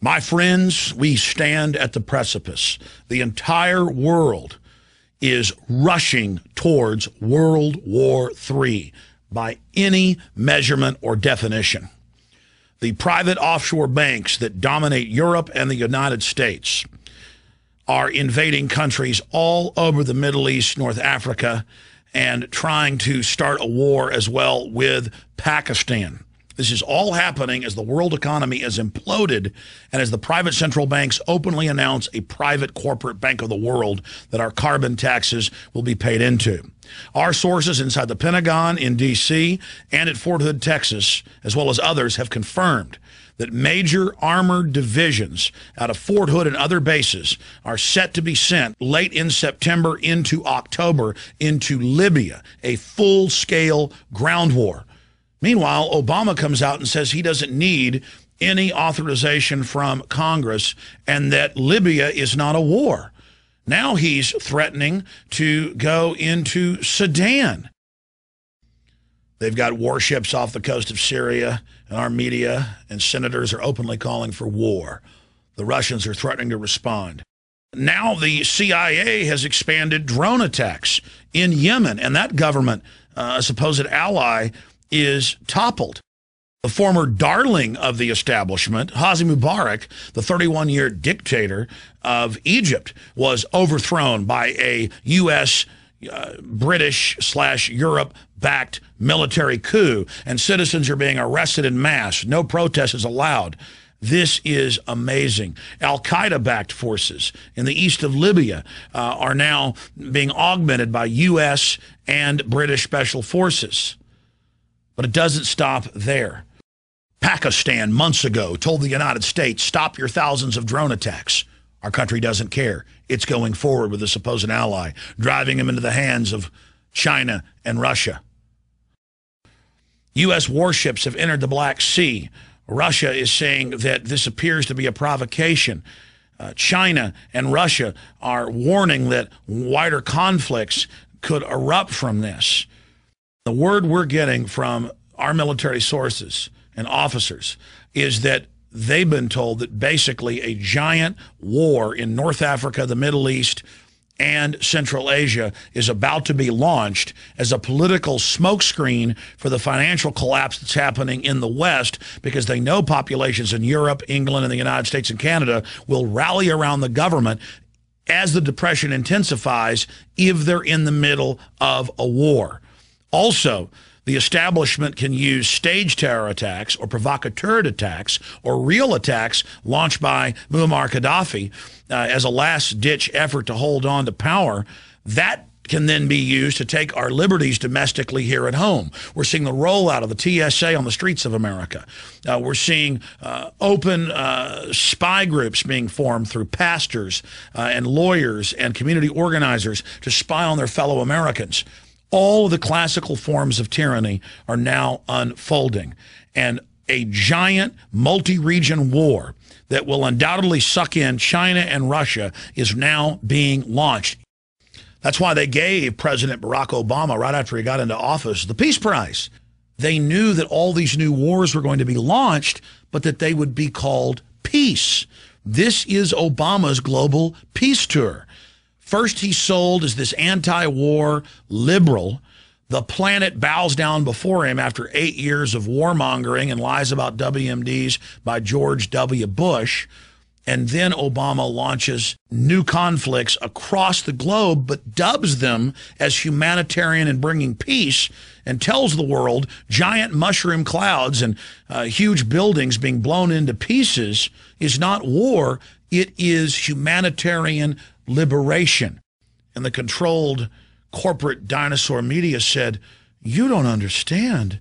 My friends, we stand at the precipice. The entire world is rushing towards World War III by any measurement or definition. The private offshore banks that dominate Europe and the United States are invading countries all over the Middle East, North Africa, and trying to start a war as well with Pakistan. This is all happening as the world economy has imploded and as the private central banks openly announce a private corporate bank of the world that our carbon taxes will be paid into. Our sources inside the Pentagon, in D.C., and at Fort Hood, Texas, as well as others, have confirmed that major armored divisions out of Fort Hood and other bases are set to be sent late in September into October into Libya, a full-scale ground war. Meanwhile, Obama comes out and says he doesn't need any authorization from Congress and that Libya is not a war. Now he's threatening to go into Sudan. They've got warships off the coast of Syria, and our media and senators are openly calling for war. The Russians are threatening to respond. Now the CIA has expanded drone attacks in Yemen, and that government, a supposed ally, is toppled. The former darling of the establishment, Hosni Mubarak, the 31-year dictator of Egypt, was overthrown by a U.S., British/Europe-backed military coup, and citizens are being arrested en masse. No protest is allowed. This is amazing. Al-Qaeda-backed forces in the east of Libya are now being augmented by U.S. and British special forces. But it doesn't stop there. Pakistan, months ago, told the United States, stop your thousands of drone attacks. Our country doesn't care. It's going forward with a supposed ally, driving him into the hands of China and Russia. U.S. warships have entered the Black Sea. Russia is saying that this appears to be a provocation. China and Russia are warning that wider conflicts could erupt from this. The word we're getting from our military sources and officers is that they've been told that basically a giant war in North Africa, the Middle East, and Central Asia is about to be launched as a political smokescreen for the financial collapse that's happening in the West, because they know populations in Europe, England, and the United States and Canada will rally around the government as the Depression intensifies if they're in the middle of a war. Also, the establishment can use staged terror attacks or provocateur attacks or real attacks launched by Muammar Gaddafi as a last-ditch effort to hold on to power. That can then be used to take our liberties domestically here at home. We're seeing the rollout of the TSA on the streets of America. We're seeing open spy groups being formed through pastors and lawyers and community organizers to spy on their fellow Americans. All of the classical forms of tyranny are now unfolding, and a giant multi-region war that will undoubtedly suck in China and Russia is now being launched. That's why they gave President Barack Obama, right after he got into office, the Peace Prize. They knew that all these new wars were going to be launched, but that they would be called peace. This is Obama's global peace tour. First, he's sold as this anti-war liberal. The planet bows down before him after 8 years of warmongering and lies about WMDs by George W. Bush. And then Obama launches new conflicts across the globe, but dubs them as humanitarian and bringing peace, and tells the world giant mushroom clouds and huge buildings being blown into pieces is not war. It is humanitarian liberation. And the controlled corporate dinosaur media said, you don't understand.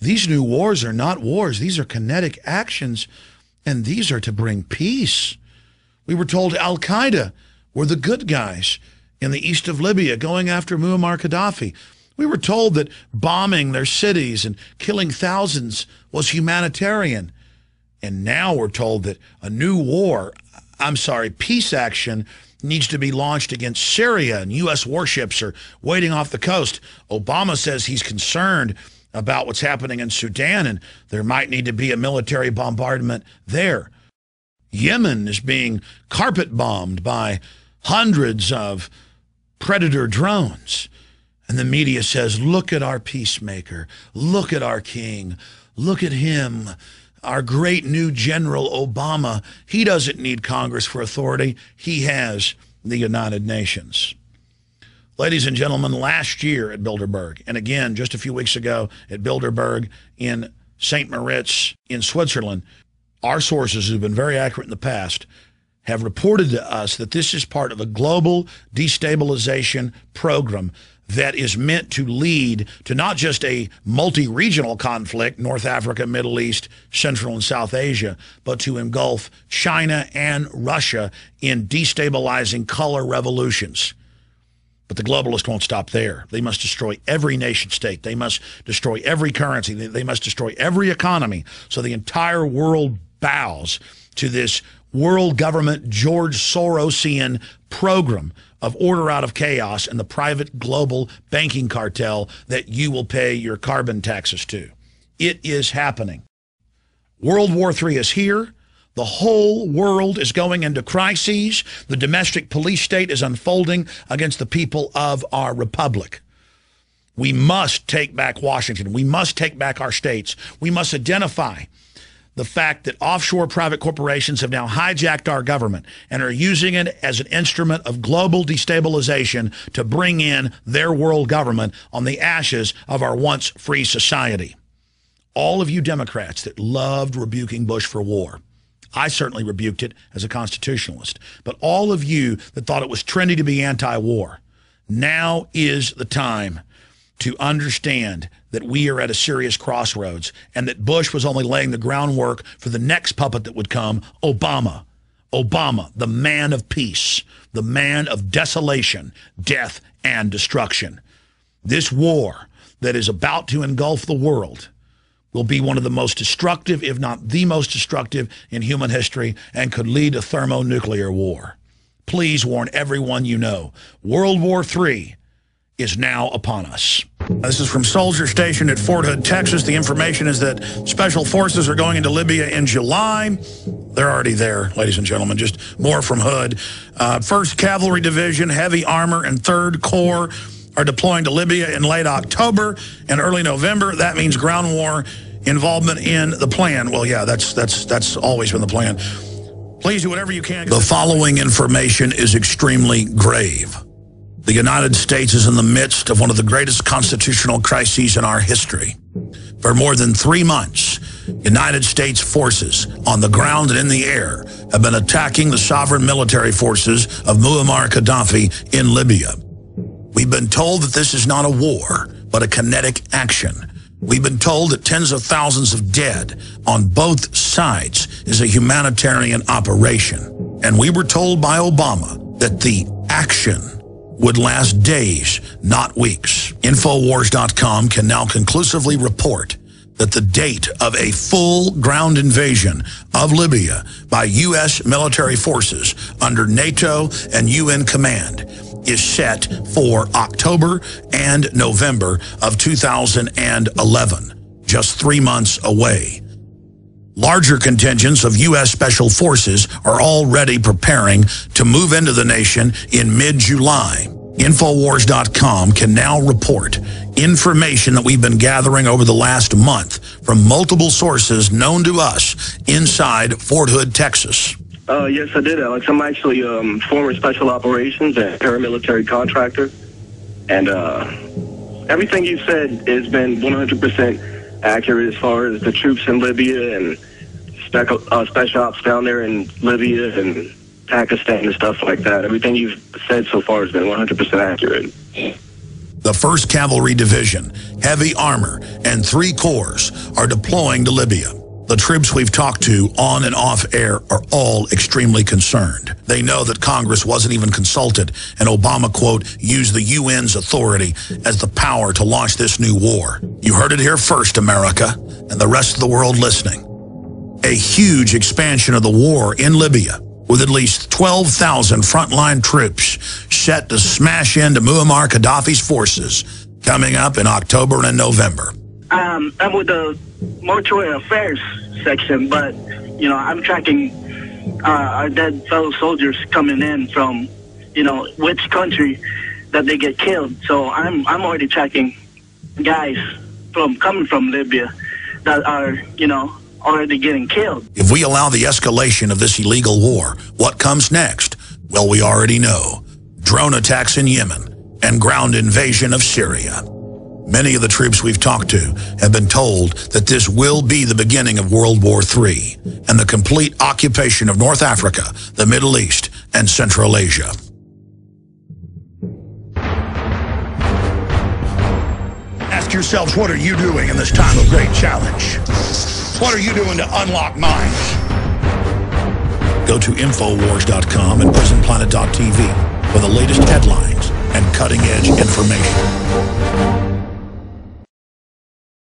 These new wars are not wars. These are kinetic actions, and these are to bring peace. We were told Al-Qaeda were the good guys in the east of Libya going after Muammar Gaddafi. We were told that bombing their cities and killing thousands was humanitarian. And now we're told that a new war, peace action needs to be launched against Syria, and U.S. warships are waiting off the coast. Obama says he's concerned about what's happening in Sudan, and there might need to be a military bombardment there. Yemen is being carpet bombed by hundreds of Predator drones. And the media says, look at our peacemaker. Look at our king. Look at him. Our great new General Obama. He doesn't need Congress for authority. He has the United Nations. Ladies and gentlemen, last year at Bilderberg, and again just a few weeks ago at Bilderberg in St. Moritz in Switzerland, our sources who've been very accurate in the past have reported to us that this is part of a global destabilization program that is meant to lead to not just a multi-regional conflict, North Africa, Middle East, Central and South Asia, but to engulf China and Russia in destabilizing color revolutions. But the globalists won't stop there. They must destroy every nation state. They must destroy every currency. They must destroy every economy so the entire world bows to this world government George Sorosian program of order out of chaos and the private global banking cartel that you will pay your carbon taxes to. It is happening. World War III is here. The whole world is going into crises. The domestic police state is unfolding against the people of our republic. We must take back Washington. We must take back our states. We must identify the fact that offshore private corporations have now hijacked our government and are using it as an instrument of global destabilization to bring in their world government on the ashes of our once free society. All of you Democrats that loved rebuking Bush for war, I certainly rebuked it as a constitutionalist, but all of you that thought it was trendy to be anti-war, now is the time to understand that we are at a serious crossroads and that Bush was only laying the groundwork for the next puppet that would come, Obama. Obama, the man of peace, the man of desolation, death, and destruction. This war that is about to engulf the world will be one of the most destructive, if not the most destructive in human history, and could lead to thermonuclear war. Please warn everyone you know. World War III is now upon us. This is from Soldier Station at Fort Hood, Texas. The information is that special forces are going into Libya in July. They're already there, ladies and gentlemen. Just more from Hood. 1st Cavalry Division, Heavy Armor, and 3rd Corps are deploying to Libya in late October and early November. That means ground war involvement in the plan. Well, yeah, that's always been the plan. Please do whatever you can. The following information is extremely grave. The United States is in the midst of one of the greatest constitutional crises in our history. For more than 3 months, United States forces on the ground and in the air have been attacking the sovereign military forces of Muammar Gaddafi in Libya. We've been told that this is not a war, but a kinetic action. We've been told that tens of thousands of dead on both sides is a humanitarian operation. And we were told by Obama that the action would last days, not weeks. Infowars.com can now conclusively report that the date of a full ground invasion of Libya by U.S. military forces under NATO and UN command is set for October and November of 2011, just 3 months away. Larger contingents of U.S. Special Forces are already preparing to move into the nation in mid-July. Infowars.com can now report information that we've been gathering over the last month from multiple sources known to us inside Fort Hood, Texas. Yes, I did, Alex. I'm actually former special operations and paramilitary contractor. And everything you said has been 100% accurate as far as the troops in Libya and special ops down there in Libya and Pakistan and stuff like that. Everything you've said so far has been 100% accurate. The 1st Cavalry Division, Heavy Armor, and 3 Corps are deploying to Libya. The troops we've talked to on and off air are all extremely concerned. They know that Congress wasn't even consulted, and Obama, quote, used the UN's authority as the power to launch this new war. You heard it here first, America, and the rest of the world listening. A huge expansion of the war in Libya, with at least 12,000 frontline troops set to smash into Muammar Gaddafi's forces coming up in October and November. I'm with the Mortuary Affairs section, but, you know, I'm tracking our dead fellow soldiers coming in from, which country that they get killed. So I'm already tracking guys coming from Libya that are, already getting killed. If we allow the escalation of this illegal war, what comes next? Well, we already know. Drone attacks in Yemen and ground invasion of Syria. Many of the troops we've talked to have been told that this will be the beginning of World War III and the complete occupation of North Africa, the Middle East, and Central Asia. Ask yourselves, what are you doing in this time of great challenge? What are you doing to unlock minds? Go to Infowars.com and PrisonPlanet.tv for the latest headlines and cutting-edge information.